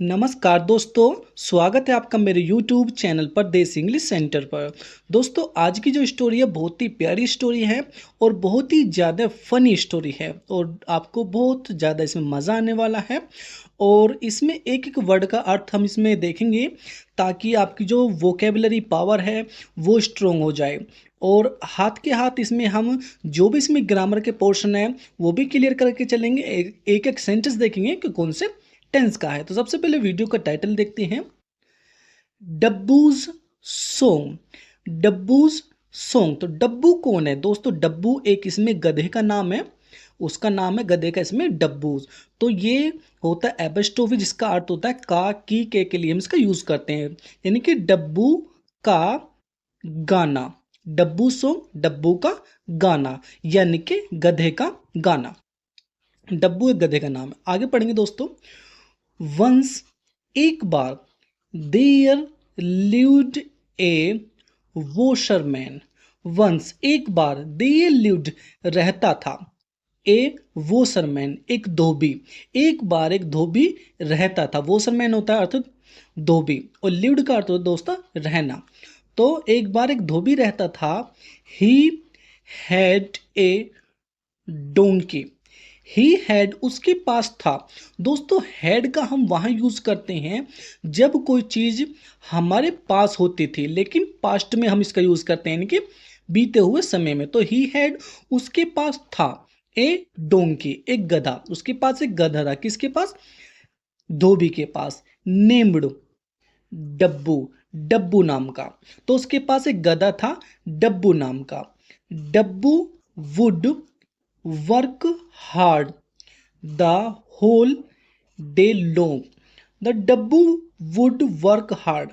नमस्कार दोस्तों, स्वागत है आपका मेरे YouTube चैनल पर देश इंग्लिश सेंटर पर। दोस्तों, आज की जो स्टोरी है बहुत ही प्यारी स्टोरी है और बहुत ही ज़्यादा फनी स्टोरी है और आपको बहुत ज़्यादा इसमें मज़ा आने वाला है। और इसमें एक एक वर्ड का अर्थ हम इसमें देखेंगे ताकि आपकी जो वोकेबलरी पावर है वो स्ट्रोंग हो जाए। और हाथ के हाथ इसमें हम जो भी इसमें ग्रामर के पोर्शन है वो भी क्लियर करके चलेंगे। एक एक सेंटेंस देखेंगे कि कौन से टेंस का है। तो सबसे पहले वीडियो का टाइटल देखते हैं, डब्बूज सॉन्ग। डब्बूज सॉन्ग, तो डब्बू कौन है दोस्तों? डब्बू एक इसमें गधे का नाम है, उसका नाम है गधे का इसमें डब्बूज। तो ये होता है एपस्ट्रोफी जिसका अर्थ होता है का की के लिए हम इसका यूज करते हैं, यानी कि डब्बू का गाना। डब्बू सॉन्ग, डब्बू का गाना यानी कि गधे का गाना। डब्बू एक गधे का नाम है। आगे पढ़ेंगे दोस्तों। वंस, एक बार, there lived a washerman. Once, एक बार, देयर लिव्ड रहता था, ए वॉशरमैन एक धोबी। एक बार एक धोबी रहता था। वॉशरमैन होता है अर्थात धोबी, और लिव्ड का अर्थ होता है दोस्तों रहना। तो एक बार एक धोबी रहता था। He had a donkey. He had, उसके पास था। दोस्तों, हैड का हम वहाँ यूज करते हैं जब कोई चीज हमारे पास होती थी, लेकिन पास्ट में हम इसका यूज करते हैं यानी कि बीते हुए समय में। तो ही हैड, उसके पास था, ए डोंकी एक गधा। उसके पास एक गधा था, किसके पास? धोबी के पास। नेम्ड, डब्बू, डब्बू नाम का। तो उसके पास एक गधा था डब्बू नाम का। Dabbu would work hard the whole day long. The Dabbu would work hard.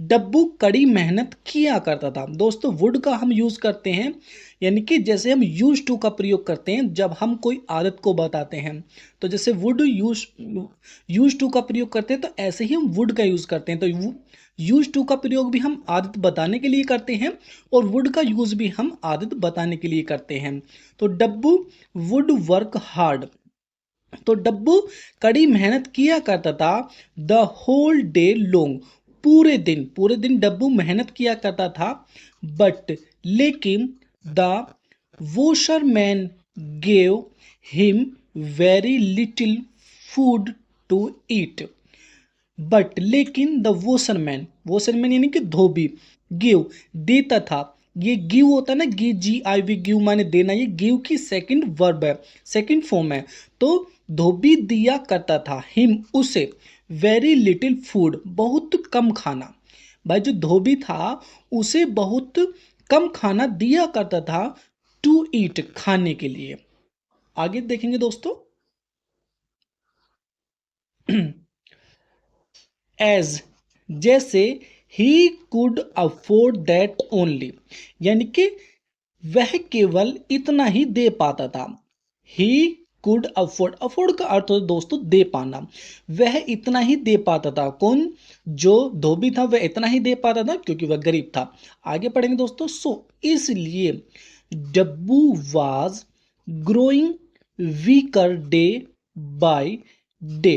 Dabbu कड़ी मेहनत किया करता था। दोस्तों, वुड का हम यूज करते हैं यानी कि जैसे हम यूज टू का प्रयोग करते हैं जब हम कोई आदत को बताते हैं। तो जैसे वुड यूज टू का प्रयोग करते हैं तो ऐसे ही हम वुड का यूज करते हैं। तो यूज टू का प्रयोग भी हम आदत बताने के लिए करते हैं और वुड का यूज भी हम आदत बताने के लिए करते हैं। तो डब्बू वुड वर्क हार्ड, तो डब्बू कड़ी मेहनत किया करता था। द होल डे लॉन्ग, पूरे दिन डब्बू मेहनत किया करता था। बट, लेकिन, the washerman gave him very little food to eat. But, लेकिन, द वॉशरमैन, वॉशरमैन यानी कि धोबी, गिव देता था। ये गिव होता है ना, GIV, गिव माने देना। ये गिव की सेकंड वर्ब है, सेकंड फॉर्म है। तो धोबी दिया करता था हिम उसे, वेरी लिटिल फूड बहुत कम खाना। भाई जो धोबी था उसे बहुत कम खाना दिया करता था, टू ईट खाने के लिए। आगे देखेंगे दोस्तों। एज, जैसे, he could afford that only, यानी कि वह केवल इतना ही दे पाता था। ही कुड अफोर्ड, अफोर्ड का अर्थ होता है दोस्तों दे पाना। वह इतना ही दे पाता था। कौन? जो धोबी था वह इतना ही दे पाता था क्योंकि वह गरीब था। आगे पढ़ेंगे दोस्तों। सो, इसलिए, Dabbu was growing weaker day by day.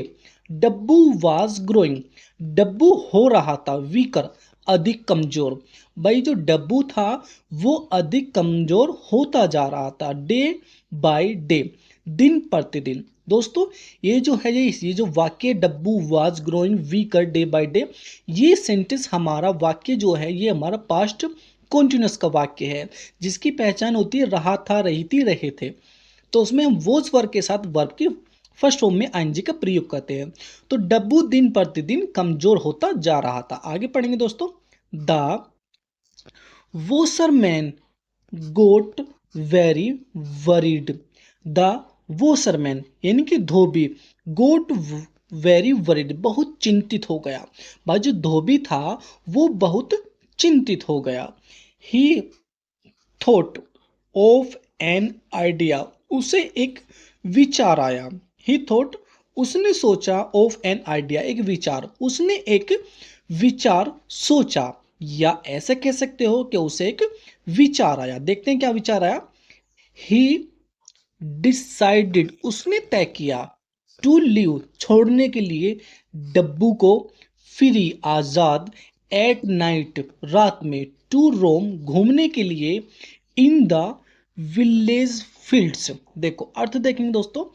Dabbu was growing, Dabbu हो रहा था, वीकर अधिक कमजोर। भाई जो डब्बू था वो अधिक कमजोर होता जा रहा था, डे बाय डे, दिन प्रतिदिन। दोस्तों, ये जो है ये जो वाक्य Dabbu was growing weaker day by day, ये सेंटेंस हमारा वाक्य जो है ये हमारा पास्ट कॉन्टिन्यूस का वाक्य है जिसकी पहचान होती है रहा था, रही थी, रहे थे। तो उसमें हम वोज वर्ग के साथ वर्ब की फर्स्ट फॉर्म में आईएनजी का प्रयोग करते हैं। तो डब्बू दिन प्रतिदिन कमजोर होता जा रहा था। आगे पढ़ेंगे दोस्तों। The washerman got very worried. The washerman यानी कि धोबी, गोट वेरी वरीड बहुत चिंतित हो गया। भाई जो धोबी था वो बहुत चिंतित हो गया। ही थॉट ऑफ एन आइडिया, उसे एक विचार आया। ही थॉट, उसने सोचा, ऑफ एन आइडिया एक विचार, उसने एक विचार सोचा, या ऐसे कह सकते हो कि उसे एक विचार आया। देखते हैं क्या विचार आया। ही डिसाइडेड, उसने तय किया, टू लीव छोड़ने के लिए, डब्बू को, फ्री आजाद, एट नाइट रात में, टू रोम घूमने के लिए, इन द विलेज फील्ड्स। देखो अर्थ देखेंगे दोस्तों,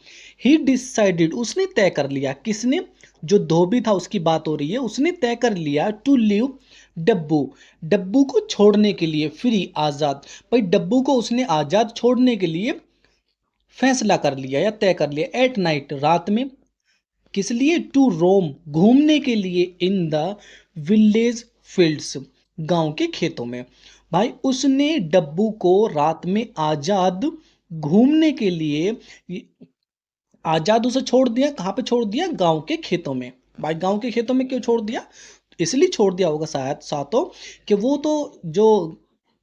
ही डिसाइडेड उसने तय कर लिया, किसने, जो धोबी था उसकी बात हो रही है, उसने तय कर लिया टू लीव डब्बू, डब्बू को छोड़ने के लिए, फ्री आजाद, भाई डब्बू को उसने आजाद छोड़ने के लिए फैसला कर लिया या तय कर लिया, एट नाइट रात में, किस लिए, टू रोम घूमने के लिए, इन द विलेज फील्ड्स गांव के खेतों में। भाई उसने डब्बू को रात में आजाद घूमने के लिए, आजाद उसे छोड़ दिया, कहाँ पे छोड़ दिया, गांव के खेतों में। भाई गांव के खेतों में क्यों छोड़ दिया, इसलिए छोड़ दिया होगा शायद सातों, कि वो तो जो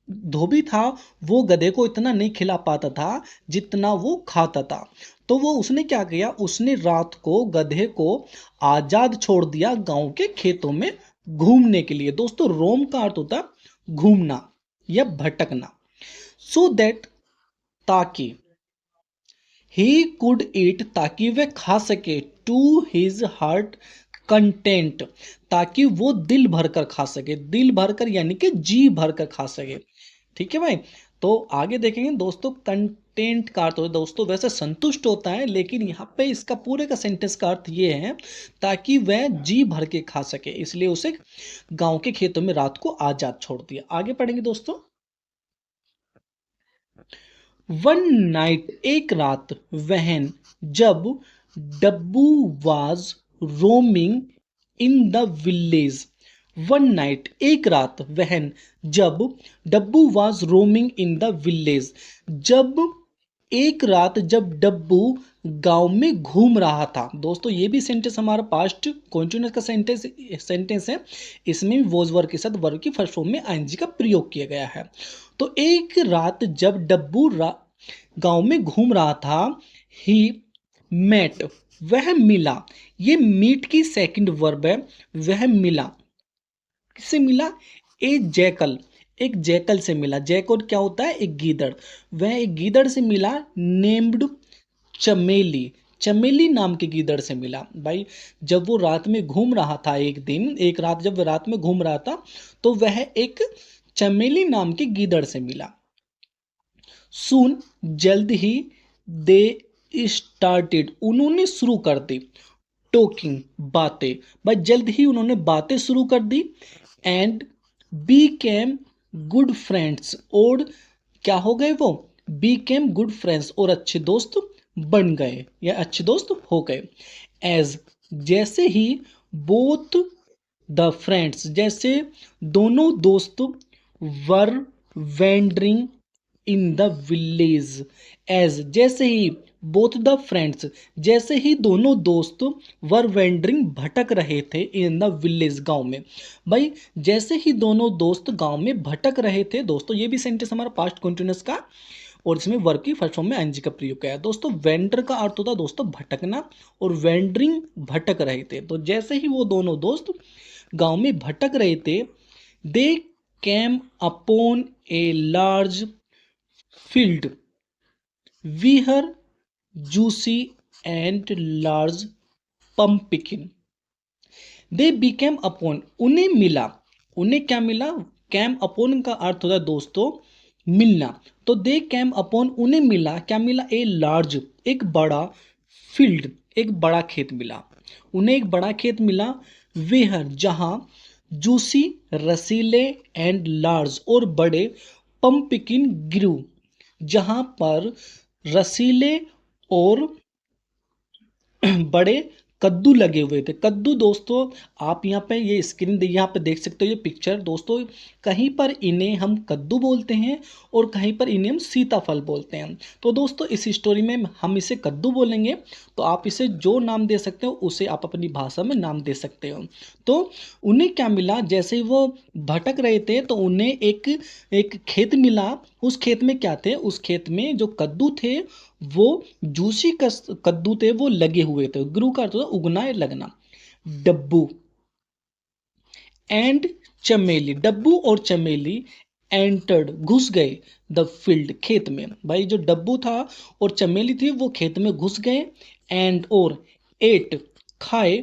धोबी था वो गधे को इतना नहीं खिला पाता था जितना वो खाता था। तो वो उसने क्या किया, उसने रात को गधे को आजाद छोड़ दिया गांव के खेतों में घूमने के लिए। दोस्तों रोम का अर्थ होता है घूमना या भटकना। सो दैट, ताकि, ही कुड ईट ताकि वह खा सके, टू हिज हार्ट कंटेंट ताकि वो दिल भरकर खा सके, दिल भरकर यानी कि जी भरकर खा सके। ठीक है भाई, तो आगे देखेंगे दोस्तों, कंटेंट का अर्थ होता है दोस्तों वैसे संतुष्ट होता है, लेकिन यहाँ पे इसका पूरे का सेंटेंस का अर्थ ये है ताकि वह जी भर के खा सके, इसलिए उसे गांव के खेतों में रात को आजाद छोड़ दिया। आगे पढ़ेंगे दोस्तों, वन नाइट एक रात, वहन जब, Dabbu was roaming in the village, one night एक रात, वहन जब, Dabbu was roaming in the village, जब एक रात जब डब्बू गांव में घूम रहा था। दोस्तों ये भी सेंटेंस हमारा पास्ट कॉन्टिन्यूअस का सेंटेंस है, इसमें भी वॉज वर्ब के साथ वर्ब की फर्स्ट फॉर्म में आईएनजी का प्रयोग किया गया है। तो एक रात जब डब्बू गांव में घूम रहा था, ही मेट वह मिला, ये मीट की सेकंड वर्ब है, वह मिला, किससे मिला, ए जैकल, एक जैकल से मिला। जैकल क्या होता है, एक गीदड़, वह एक गीदड़ से मिला, नेम्ड चमेली, चमेली नाम के गीदड़ से मिला। भाई जब वो रात में घूम रहा था, एक दिन एक रात जब वह रात में घूम रहा था तो वह एक चमेली नाम के गीदड़ से मिला। सुन जल्द ही, दे स्टार्टेड उन्होंने शुरू कर दी, टॉकिंग बातें, भाई जल्द ही उन्होंने बातें शुरू कर दी, एंड बीकेम गुड फ्रेंड्स और क्या हो गए, वो बीकेम गुड फ्रेंड्स और अच्छे दोस्त बन गए या अच्छे दोस्त हो गए। एज जैसे ही, बोथ द फ्रेंड्स जैसे दोनों दोस्त, were wandering in the village, as जैसे ही, बोथ द फ्रेंड्स जैसे ही दोनों दोस्त, वर वेंडरिंग भटक रहे थे, इन द विलेज गांव में। भाई जैसे ही दोनों दोस्त गांव में भटक रहे थे, दोस्तों ये भी सेंटेंस हमारा पास्ट कंटिन्यूअस का, और इसमें वर्ब की फर्स्ट फॉर्म में एनजी का प्रयोग किया है। दोस्तों वेंडर का अर्थ होता है दोस्तों भटकना, और वेंडरिंग भटक रहे थे। तो जैसे ही वो दोनों दोस्त गांव में भटक रहे थे, they came upon a large field, where juicy and large pumpkin, they became upon उन्हें मिला, उन्हें क्या मिला, कैम अपॉन का अर्थ होता है दोस्तों मिलना। तो दे कैम अपॉन उन्हें मिला, क्या मिला, ए लार्ज एक बड़ा, फील्ड एक बड़ा खेत मिला, उन्हें एक बड़ा खेत मिला, वेहर जहां, जूसी रसीले, एंड लार्ज और बड़े, पम्पकिन ग्रू जहां पर रसीले और बड़े कद्दू लगे हुए थे। कद्दू दोस्तों आप यहाँ पे ये स्क्रीन यहाँ पे देख सकते हो, ये पिक्चर दोस्तों, कहीं पर इन्हें हम कद्दू बोलते हैं और कहीं पर इन्हें हम सीताफल बोलते हैं। तो दोस्तों इस स्टोरी में हम इसे कद्दू बोलेंगे, तो आप इसे जो नाम दे सकते हो उसे आप अपनी भाषा में नाम दे सकते हो। तो उन्हें क्या मिला, जैसे ही वो भटक रहे थे तो उन्हें एक एक खेत मिला। उस खेत में क्या थे, उस खेत में जो कद्दू थे वो जूसी कद्दू थे, वो लगे हुए थे। ग्रू का अर्थ होता है उगना या लगना। डब्बू एंड चमेली, डब्बू और चमेली एंटर्ड घुस गए, द फील्ड खेत में। भाई जो डब्बू था और चमेली थी वो खेत में घुस गए, एंड और एट खाए,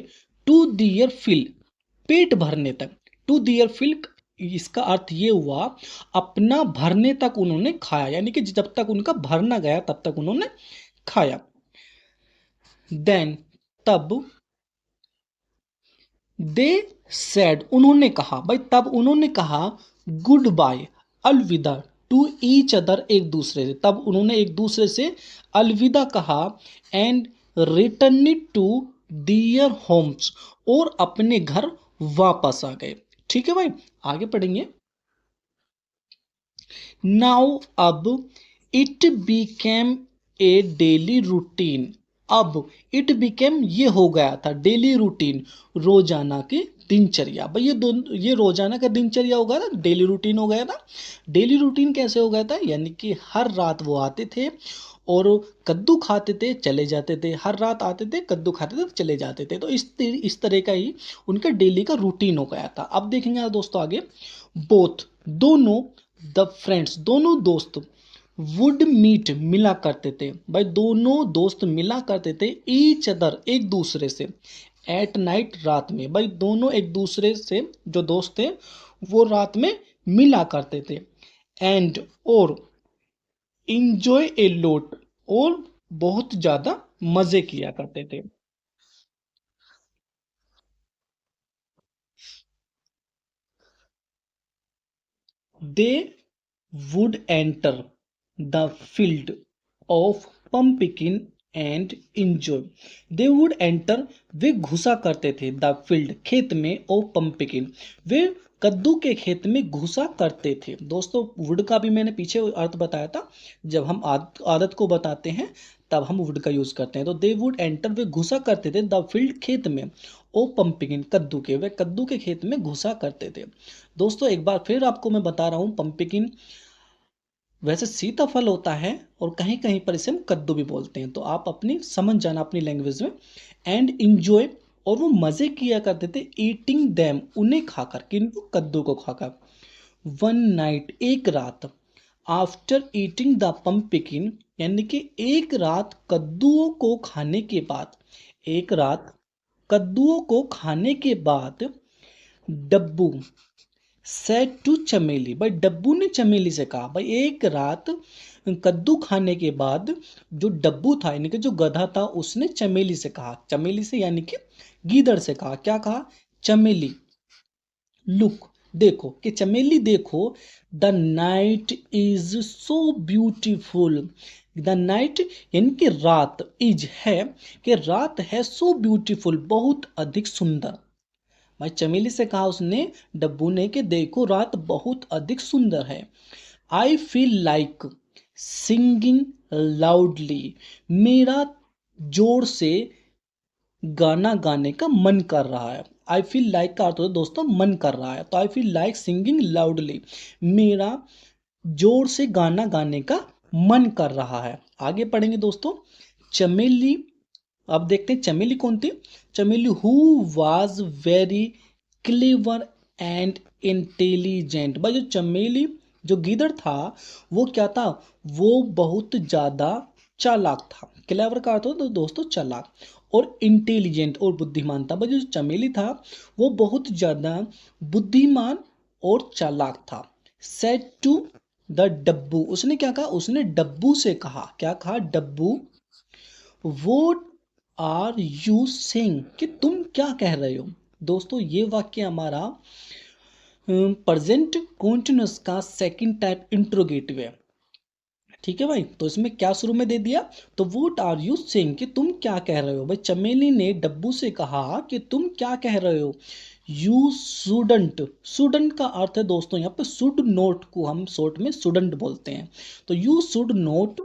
टू दियर फिल पेट भरने तक। टू दियर फिल इसका अर्थ ये हुआ अपना भरने तक उन्होंने खाया, यानी कि जब तक उनका भरना गया तब तक उन्होंने खाया। देन तब, दे सेड उन्होंने कहा, भाई तब उन्होंने कहा, गुड बाय अलविदा टू ईच अदर एक दूसरे से, तब उन्होंने एक दूसरे से अलविदा कहा। And return to their homes और अपने घर वापस आ गए। ठीक है भाई, आगे पढ़ेंगे। नाउ अब it became a daily routine, अब इट बिकेम ये हो गया था डेली रूटीन, रोजाना की दिनचर्या। भाई ये रोजाना का दिनचर्या हो गया था, डेली रूटीन हो गया था। डेली रूटीन कैसे हो गया था, यानी कि हर रात वो आते थे और कद्दू खाते थे चले जाते थे, हर रात आते थे कद्दू खाते थे चले जाते थे। तो इस तरह का ही उनका डेली का रूटीन हो गया था। अब देखेंगे दोस्तों आगे, बोथ दोनों, द फ्रेंड्स दोनों दोस्त, वुड मीट मिला करते थे, भाई दोनों दोस्त मिला करते थे, ईच अदर एक दूसरे से, एट नाइट रात में, भाई दोनों एक दूसरे से जो दोस्त थे वो रात में मिला करते थे। एंड और इंजॉय ए लोट और बहुत ज्यादा मजे किया करते थे। दे would enter the field of pumpkin and enjoy, they would enter वे घुसा करते थे, द फील्ड खेत में, ऑफ पंपकिन वे कद्दू के खेत में घुसा करते थे। दोस्तों वुड का भी मैंने पीछे अर्थ बताया था, जब हम आदत को बताते हैं तब हम वुड का यूज करते हैं। तो दे वुड एंटर वे घुसा करते थे, द फील्ड खेत में, ओ पंपकिन कद्दू के, वे कद्दू के खेत में घुसा करते थे। दोस्तों एक बार फिर आपको मैं बता रहा हूँ, पंपकिन वैसे सीताफल होता है और कहीं कहीं पर इसे हम कद्दू भी बोलते हैं, तो आप अपनी समझ जाना अपनी लैंग्वेज में। एंड इंजॉय और वो मजे किया करते थे, ईटिंग दैम उन्हें खाकर, किनको, कद्दू को खाकर। वन नाइट एक रात, आफ्टर ईटिंग द पंपकिन यानी कि एक रात कद्दुओं को खाने के बाद, एक रात कद्दुओं को खाने के बाद, डब्बू सेड टू चमेली, भाई डब्बू ने चमेली से कहा, भाई एक रात कद्दू खाने के बाद जो डब्बू था यानी कि जो गधा था उसने चमेली से कहा, चमेली से यानी कि गीदड़ से कहा, क्या कहा, चमेली लुक देखो, कि चमेली देखो, the night is so beautiful, the night यानी कि रात, इज है कि रात है, सो ब्यूटीफुल बहुत अधिक सुंदर। भाई चमेली से कहा उसने, डब्बू ने, कि देखो रात बहुत अधिक सुंदर है। I feel like singing loudly, मेरा जोर से गाना गाने का मन कर रहा है। आई फील लाइक का अर्थ होता है दोस्तों मन कर रहा है, तो I feel like singing loudly, मेरा जोर से गाना गाने का मन कर रहा है। आगे पढ़ेंगे दोस्तों, चमेली, अब देखते हैं चमेली कौन थी। चमेली who was very clever and intelligent, भाई जो चमेली जो गीदड़ था वो क्या था, वो बहुत ज्यादा चालाक था। क्लेवर का अर्थ होता है दोस्तों चालाक, और इंटेलिजेंट और बुद्धिमान था। भाई जो चमेली था वो बहुत ज्यादा बुद्धिमान और चालाक था। सेड टू द डब्बू, उसने क्या कहा, उसने डब्बू से कहा, क्या कहा, डब्बू, वो आर यू सेइंग, कि तुम क्या कह रहे हो। दोस्तों ये वाक्य हमारा प्रेजेंट कॉन्टिन्यूस का सेकंड टाइप इंट्रोगेटिव है। ठीक है भाई, तो इसमें क्या शुरू में दे दिया, तो वोट आर यू सेइंग, कि तुम क्या कह रहे हो। भाई चमेली ने डब्बू से कहा कि तुम क्या कह रहे हो। यू सुडंट, सुडंट का अर्थ है दोस्तों यहाँ पे शुड नोट को हम शॉर्ट में सुडंट बोलते हैं, तो you should note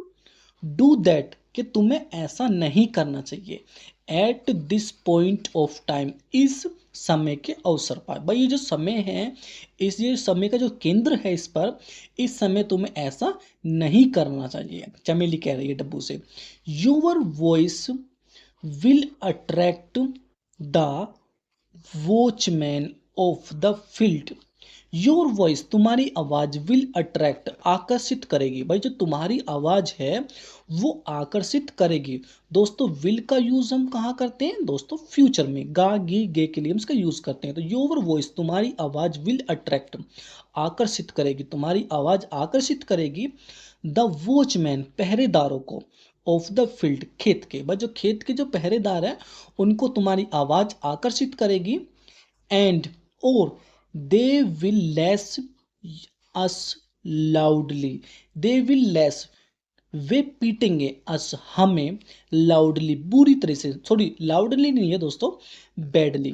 do that, कि तुम्हें ऐसा नहीं करना चाहिए। At this point of time, इस समय के अवसर पर, भाई ये जो समय है, इस ये समय का जो केंद्र है इस पर, इस समय तुम्हें ऐसा नहीं करना चाहिए। चमेली कह रही है डब्बू से, your voice will attract the watchman of the field, your voice तुम्हारी आवाज विल अट्रैक्ट आकर्षित करेगी। भाई जो तुम्हारी आवाज है वो आकर्षित करेगी। दोस्तों विल का यूज हम कहाँ करते हैं दोस्तों, फ्यूचर में, गा गी गे के लिए हम इसका यूज करते हैं। तो योर वॉइस तुम्हारी आवाज विल अट्रैक्ट आकर्षित करेगी, तुम्हारी आवाज आकर्षित करेगी द वॉचमैन पहरेदारों को, ऑफ द फील्ड खेत के। भाई जो खेत के जो पहरेदार है उनको तुम्हारी आवाज आकर्षित करेगी। एंड और they will lace us loudly, they will lace वे पीटेंगे अस हमें लाउडली बुरी तरह से, सॉरी लाउडली नहीं है दोस्तों, बैडली,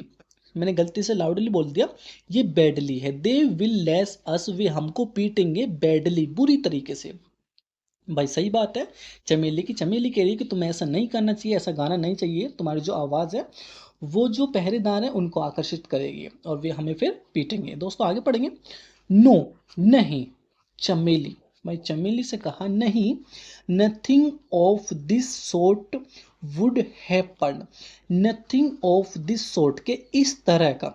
मैंने गलती से लाउडली बोल दिया, ये बैडली है। दे विल लेस अस वे हमको पीटेंगे बैडली बुरी तरीके से। भाई सही बात है, चमेली की चमेली कह रही है कि तुम्हें ऐसा नहीं करना चाहिए, ऐसा गाना नहीं चाहिए, तुम्हारी जो आवाज़ है वो जो पहरेदार है उनको आकर्षित करेगी और वे हमें फिर पीटेंगे। दोस्तों आगे पढ़ेंगे। नो नहीं, चमेली, भाई चमेली से कहा नहीं, nothing of this sort would happen, nothing of this sort के इस तरह का,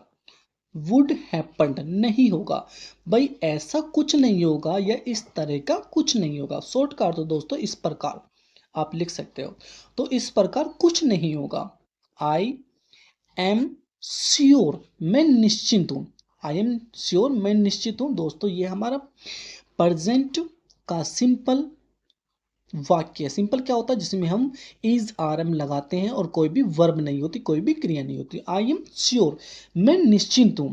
वुड हैपन नहीं होगा। भाई ऐसा कुछ नहीं होगा या इस तरह का कुछ नहीं होगा। शॉर्ट का अर्थ दोस्तों इस प्रकार आप लिख सकते हो, तो इस प्रकार कुछ नहीं होगा। आई एम श्योर, मैं निश्चिंत हूं, आई एम श्योर मैं निश्चित हूं। दोस्तों ये हमारा प्रेजेंट का सिंपल वाक्य। सिंपल क्या होता है, जिसमें हम इज आर एम लगाते हैं और कोई भी वर्ब नहीं होती, कोई भी क्रिया नहीं होती। आई एम श्योर मैं निश्चिंत हूँ,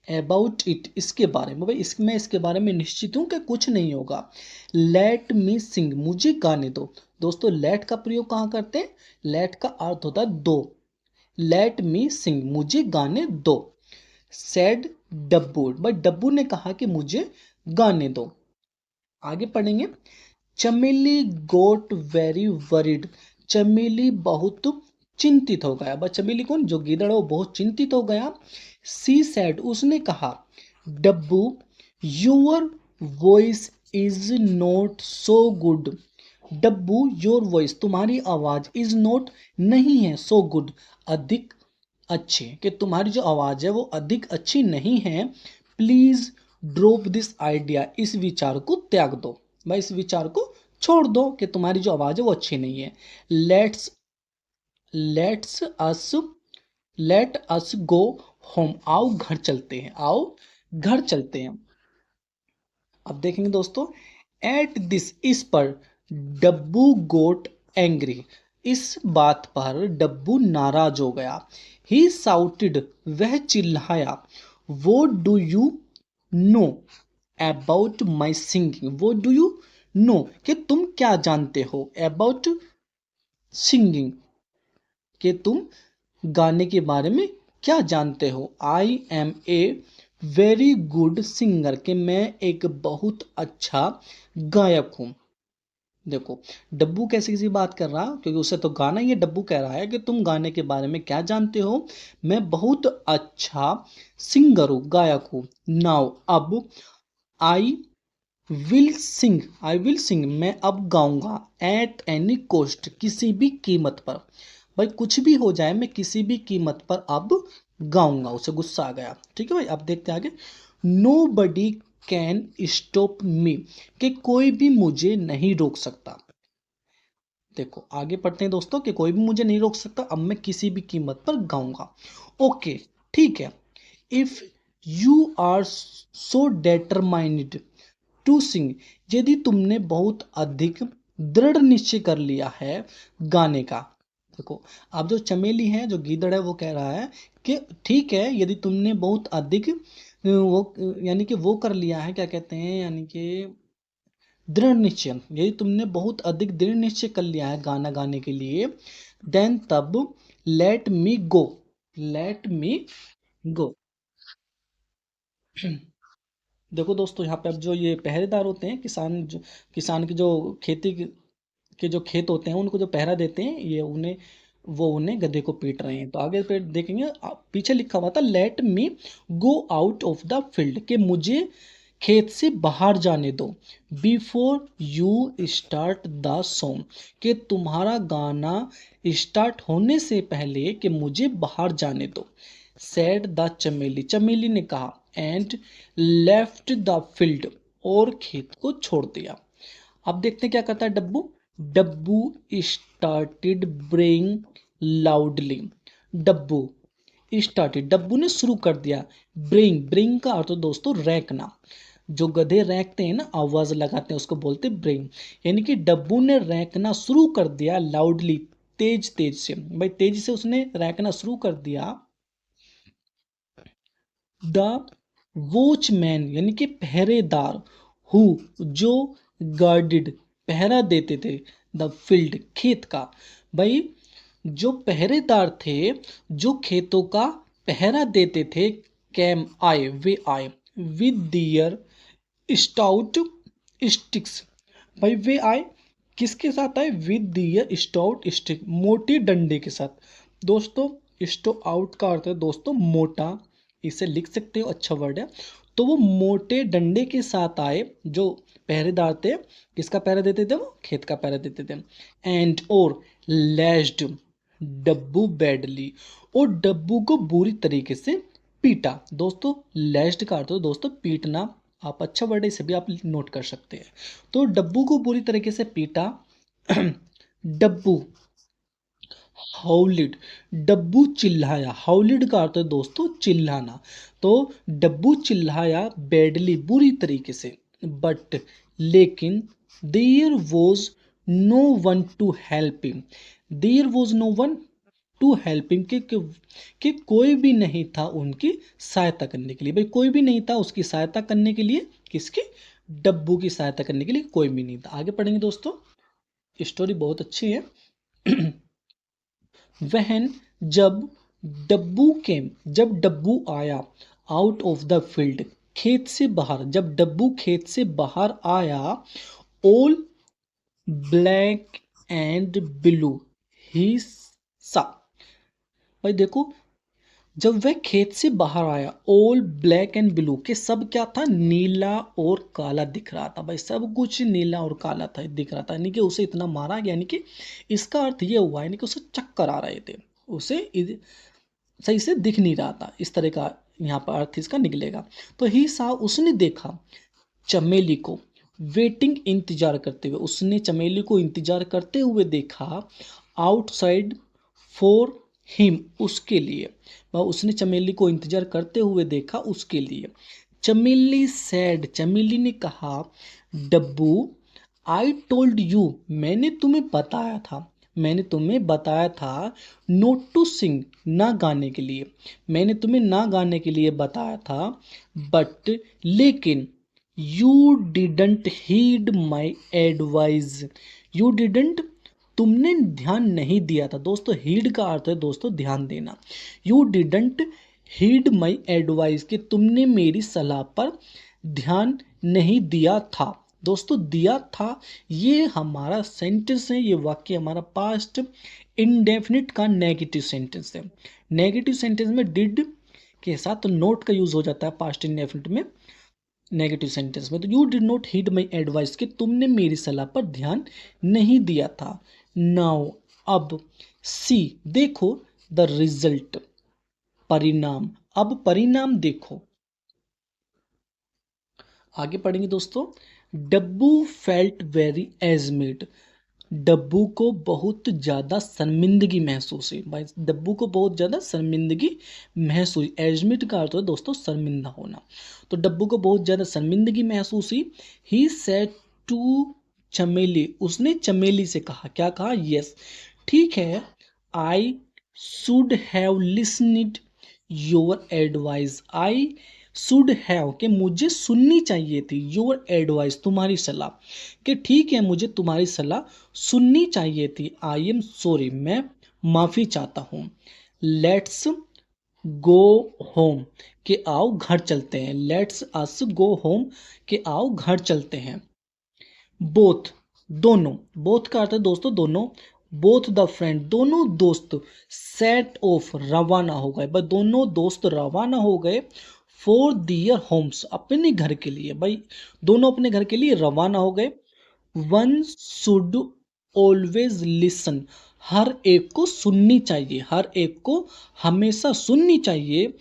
अबाउट इट इसके बारे में, भाई मैं इसके बारे में निश्चित हूँ कि कुछ नहीं होगा। लेट मी सिंग मुझे गाने दो। दोस्तों लेट का प्रयोग कहाँ करते हैं, लेट का अर्थ होता है दो, लेट मी सिंग मुझे गाने दो। सेड डब्बू, भाई डब्बू ने कहा कि मुझे गाने दो। आगे पढ़ेंगे। चमेली गोट वेरी वरिड, चमेली बहुत चिंतित हो गया। बस चमेली कौन, जो गीदड़ है वो बहुत चिंतित हो गया। सी सैड उसने कहा, Dabbu your voice is not so good, Dabbu your voice तुम्हारी आवाज इज नॉट नहीं है, सो गुड अधिक अच्छी, कि तुम्हारी जो आवाज है वो अधिक अच्छी नहीं है। प्लीज ड्रॉप दिस आइडिया इस विचार को त्याग दो, भाई इस विचार को छोड़ दो कि तुम्हारी जो आवाज है वो अच्छी नहीं है। Let's let's us let us go home, आओ घर चलते हैं, आओ घर चलते हैं। अब देखेंगे दोस्तों। एट दिस इस पर डब्बू गोट एंग्री, इस बात पर डब्बू नाराज हो गया। ही साउटेड वह चिल्लाया, वो do you know about my singing, वो डू यू नो कि तुम क्या जानते हो, अबाउट सिंगिंग कि तुम गाने के बारे में क्या जानते हो। I am a very good singer कि मैं एक बहुत अच्छा गायक हूँ। देखो डब्बू कैसे किसी बात कर रहा, क्योंकि उसे तो गाना, ये डब्बू कह रहा है कि तुम गाने के बारे में क्या जानते हो, मैं बहुत अच्छा सिंगर हूँ, गायक हूँ। नाउ अब आई आई विल सिंग मैं अब गाऊंगा, एट एनी कॉस्ट किसी भी कीमत पर, भाई कुछ भी हो जाए मैं किसी भी कीमत पर अब गाऊंगा। उसे गुस्सा आ गया। ठीक है भाई, अब देखते हैं आगे। Nobody can stop me कि कोई भी मुझे नहीं रोक सकता। देखो आगे पढ़ते हैं दोस्तों, कि कोई भी मुझे नहीं रोक सकता, अब मैं किसी भी कीमत पर गाऊंगा। ओके ठीक है। If you are so determined to sing, यदि तुमने बहुत अधिक दृढ़ निश्चय कर लिया है गाने का। देखो अब जो चमेली है, जो गीदड़ है, वो कह रहा है कि ठीक है यदि तुमने बहुत अधिक वो यानी कि वो कर लिया है, क्या कहते हैं, यानी कि दृढ़ निश्चय, यदि तुमने बहुत अधिक दृढ़ निश्चय कर लिया है गाना गाने के लिए, देन तब लेट मी गो, लेट मी गो। देखो दोस्तों यहाँ पे अब जो ये पहरेदार होते हैं, किसान की जो खेती के जो खेत होते हैं उनको जो पहरा देते हैं, ये उन्हें गधे को पीट रहे हैं। तो आगे पे देखेंगे, पीछे लिखा हुआ था let me go out of the field, कि मुझे खेत से बाहर जाने दो। Before you start the song, कि तुम्हारा गाना स्टार्ट होने से पहले कि मुझे बाहर जाने दो। सेड द चमेली, चमेली ने कहा, एंड लेफ्ट द फील्ड, और खेत को छोड़ दिया। अब देखते हैं क्या करता है डब्बू। डब्बू स्टार्टेड ब्रेइंग लाउडली, डब्बू स्टार्टेड, डब्बू ने शुरू कर दिया, ब्रेइंग, ब्रेइंग का अर्थ दोस्तों रैंकना, जो गधे रैंकते हैं ना, आवाज लगाते हैं, उसको बोलते हैं ब्रेइंग। यानी कि डब्बू ने रैंकना शुरू कर दिया लाउडली, तेज तेज से, भाई तेज से उसने रैंकना शुरू कर दिया। द वॉचमैन यानी कि पहरेदार, हु जो गार्डेड पहरा देते थे, द फील्ड खेत का, भाई जो पहरेदार थे जो खेतों का पहरा देते थे, कैम आए, वे आए, विद दियर स्टाउट स्टिक्स, भाई वे आए किसके साथ आए, विद दियर स्टाउट स्टिक, मोटे डंडे के साथ। दोस्तों स्टो आउट का अर्थ है दोस्तों मोटा, इसे लिख सकते हो, अच्छा वर्ड है। तो वो मोटे डंडे के साथ आए, जो पहरेदार थे, किसका पहरा देते थे, वो खेत का पहरा देते थे। एंड और लैश्ड डब्बू बैडली, और डब्बू को बुरी तरीके से पीटा। दोस्तों लैश्ड का अर्थ है दोस्तों पीटना, आप अच्छा वर्ड है, इसे भी आप नोट कर सकते हैं। तो डब्बू को बुरी तरीके से पीटा। डब्बू हाउलिड, डब्बू चिल्लाया, हाउलिड का अर्थ है दोस्तों चिल्लाना। तो डब्बू चिल्लाया बैडली, बुरी तरीके से, बट लेकिन there was no one to help him, there was no one to help him, कि कोई भी नहीं था उनकी सहायता करने के लिए, भाई कोई भी नहीं था उसकी सहायता करने के लिए, किसकी, डब्बू की सहायता करने के लिए कोई भी नहीं था। आगे पढ़ेंगे दोस्तों, स्टोरी बहुत अच्छी है। वहन जब डब्बू केम, जब डब्बू आया, आउट ऑफ द फील्ड खेत से बाहर, जब डब्बू खेत से बाहर आया, ऑल ब्लैक एंड ब्लू ही सा, भाई देखो जब वह खेत से बाहर आया, ऑल ब्लैक एंड ब्लू के सब क्या था, नीला और काला दिख रहा था, भाई सब कुछ नीला और काला था दिख रहा था, यानी कि उसे इतना मारा, यानी कि इसका अर्थ ये हुआ, यानी कि उसे चक्कर आ रहे थे, उसे सही से दिख नहीं रहा था, इस तरह का यहाँ पर अर्थ इसका निकलेगा। तो ही सा, उसने देखा, चमेली को, वेटिंग इंतजार करते हुए, उसने चमेली को इंतजार करते हुए देखा, आउटसाइड फॉर हिम, उसके लिए, वह उसने चमेली को इंतजार करते हुए देखा उसके लिए। चमेली सैड, चमेली ने कहा, डब्बू आई टोल्ड यू, मैंने तुम्हें बताया था, मैंने तुम्हें बताया था, नोट टू सिंग, ना गाने के लिए, मैंने तुम्हें ना गाने के लिए बताया था, बट लेकिन you didn't heed my advice, you didn't, तुमने ध्यान नहीं दिया था। दोस्तों हीड का अर्थ है दोस्तों ध्यान देना। You didn't heed my advice, कि तुमने मेरी सलाह पर ध्यान नहीं दिया था। दोस्तों दिया था ये हमारा सेंटेंस है, ये वाक्य हमारा पास्ट इंडेफिनिट का नेगेटिव सेंटेंस है। नेगेटिव सेंटेंस में डिड के साथ नोट का यूज हो जाता है पास्ट इंडेफिनिट में, नेगेटिव सेंटेंस में। तो you did not heed my advice, कि तुमने मेरी सलाह पर ध्यान नहीं दिया था। नाउ अब, सी देखो, द रिजल्ट परिणाम, अब परिणाम देखो। आगे पढ़ेंगे दोस्तों। डब्बू फेल्ट वेरी एजमेड, डब्बू को बहुत ज़्यादा शर्मिंदगी महसूस हुई, भाई डब्बू को बहुत ज़्यादा शर्मिंदगी महसूस हुई। एजमिट का अर्थ है दोस्तों शर्मिंदा होना, तो डब्बू को बहुत ज़्यादा शर्मिंदगी महसूस हुई। ही सेड टू चमेली, उसने चमेली से कहा, क्या कहा, यस ठीक है, I should have listened your advice, I should have, कि मुझे सुननी चाहिए थी, योर एडवाइस, तुम्हारी सलाह, कि ठीक है मुझे तुम्हारी सलाह सुननी चाहिए थी। आई एम सॉरी, मैं माफ़ी चाहता हूँ। लेट्स गो होम, कि आओ घर चलते हैं। लेट्स अस गो होम, कि आओ घर चलते हैं। बोथ, दोनों, बोथ का अर्थ है दोस्तों दोनों। बोथ द फ्रेंड, दोनों दोस्त, सेट ऑफ, रवाना हो गए, भाई दोनों दोस्त रवाना हो गए, फॉर दियर होम्स, अपने घर के लिए, भाई दोनों अपने घर के लिए रवाना हो गए। वन शुड ऑलवेज लिसन, हर एक को सुननी चाहिए, हर एक को हमेशा सुननी चाहिए।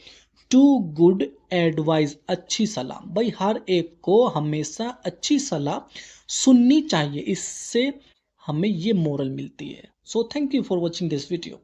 टू गुड एडवाइस, अच्छी सलाह, भाई हर एक को हमेशा अच्छी सलाह सुननी चाहिए, इससे हमें ये मोरल मिलती है। So thank you for watching this video.